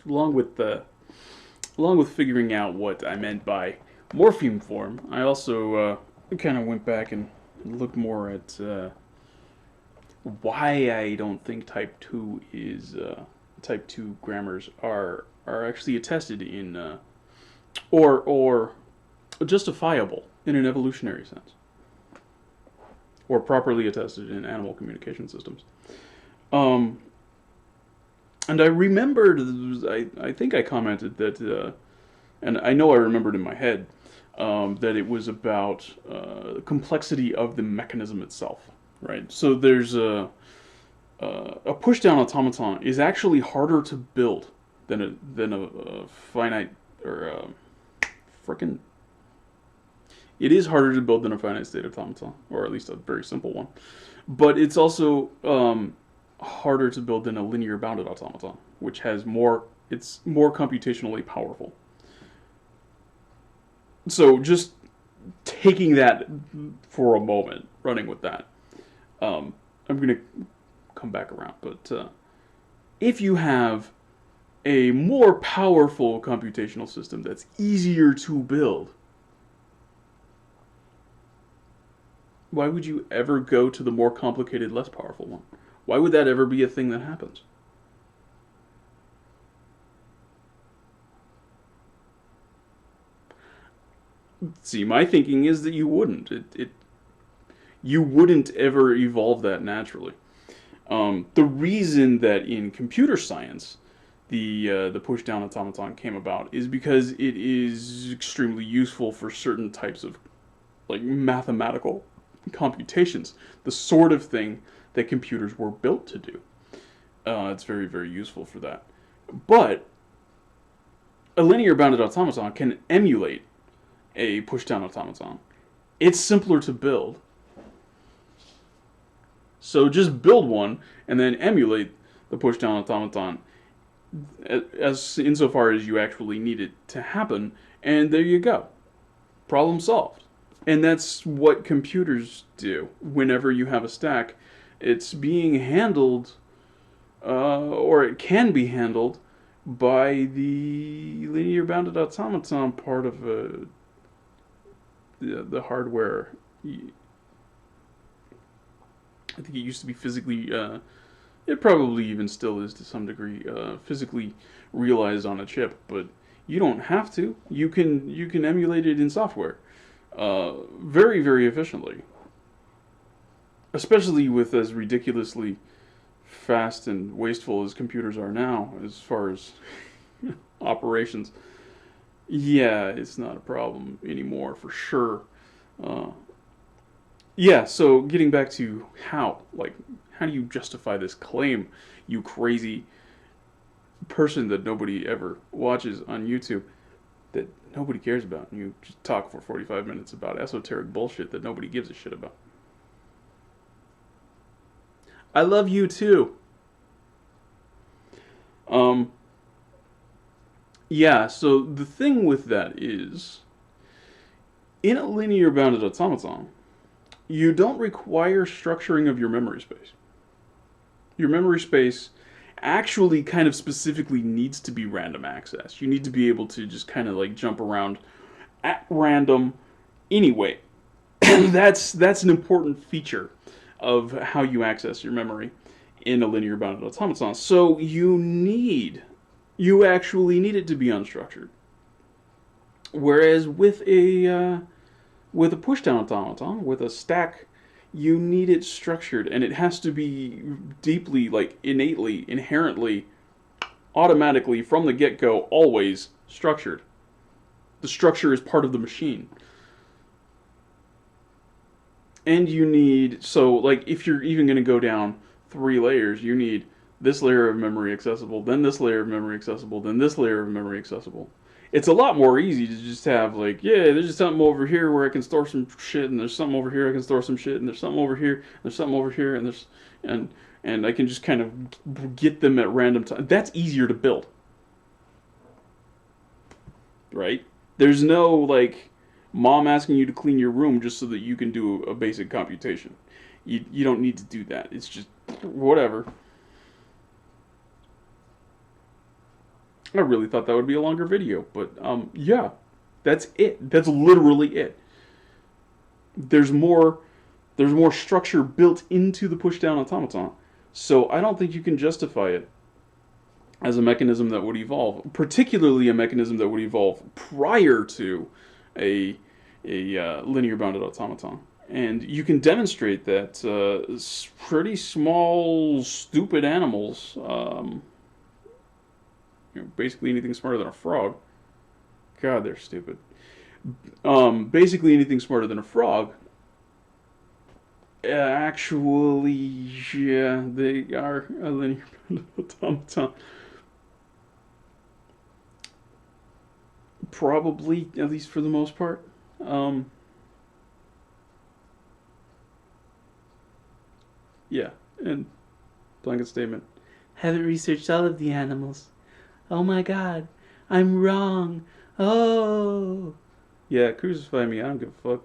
So along with figuring out what I meant by morpheme form, I also kind of went back and looked more at why I don't think Type 2 grammars are actually attested in or justifiable in an evolutionary sense, or properly attested in animal communication systems. Um, and I remembered, I think I commented that, and I know I remembered in my head, that it was about complexity of the mechanism itself, right? So there's a pushdown automaton is actually harder to build than a finite or frickin' it is harder to build than a finite state automaton, or at least a very simple one. But it's also harder to build than a linear bounded automaton, which has more. It's more computationally powerful. So just taking that for a moment, running with that, I'm gonna come back around. But if you have a more powerful computational system that's easier to build, why would you ever go to the more complicated, less powerful one? Why would that ever be a thing that happens? See, my thinking is that you wouldn't. You wouldn't ever evolve that naturally. The reason that in computer science the push down automaton came about is because it is extremely useful for certain types of like mathematical computations, the sort of thing that computers were built to do. It's very useful for that. But a linear bounded automaton can emulate a push down automaton. It's simpler to build. So just build one and then emulate the push down automaton as insofar as you actually need it to happen, and there you go. Problem solved. And that's what computers do. Whenever you have a stack, it's being handled, or it can be handled, by the linear bounded automaton part of the hardware. I think it used to be physically, it probably even still is to some degree, physically realized on a chip, but you don't have to. You can emulate it in software, very efficiently, especially with as ridiculously fast and wasteful as computers are now, as far as operations. Yeah, it's not a problem anymore for sure. Uh, yeah, so getting back to how do you justify this claim, you crazy person that nobody ever watches on YouTube, that nobody cares about, and you just talk for 45 minutes about esoteric bullshit that nobody gives a shit about. I love you too. Um, yeah, so the thing with that is, in a linear bounded automaton, you don't require structuring of your memory space. Your memory space actually kind of specifically needs to be random access. You need to be able to just kind of like jump around at random anyway. That's an important feature of how you access your memory in a linear bounded automaton. So you actually need it to be unstructured. Whereas with a pushdown automaton, with a stack, you need it structured, and it has to be deeply, like innately, inherently, automatically from the get go, always structured. The structure is part of the machine. And you need, so like if you're even going to go down 3 layers, you need this layer of memory accessible, then this layer of memory accessible, then this layer of memory accessible. It's a lot more easy to just have like, yeah, there's just something over here where I can store some shit, and there's something over here I can store some shit, and there's something over here, and there's something over here, and there's and I can just kind of get them at random time. That's easier to build, right? There's no like mom asking you to clean your room just so that you can do a basic computation. You don't need to do that. It's just whatever. I really thought that would be a longer video, but yeah, that's it. That's literally it. There's more. There's more structure built into the pushdown automaton, so I don't think you can justify it as a mechanism that would evolve, particularly a mechanism that would evolve prior to a linear bounded automaton. And you can demonstrate that pretty small, stupid animals, basically anything smarter than a frog. God, they're stupid. Basically anything smarter than a frog. Actually, yeah, they are a linear bounded automaton. Probably, at least for the most part. Um, yeah, and blanket statement. Haven't researched all of the animals. Oh my god, I'm wrong. Oh. Yeah, crucify me. I don't give a fuck.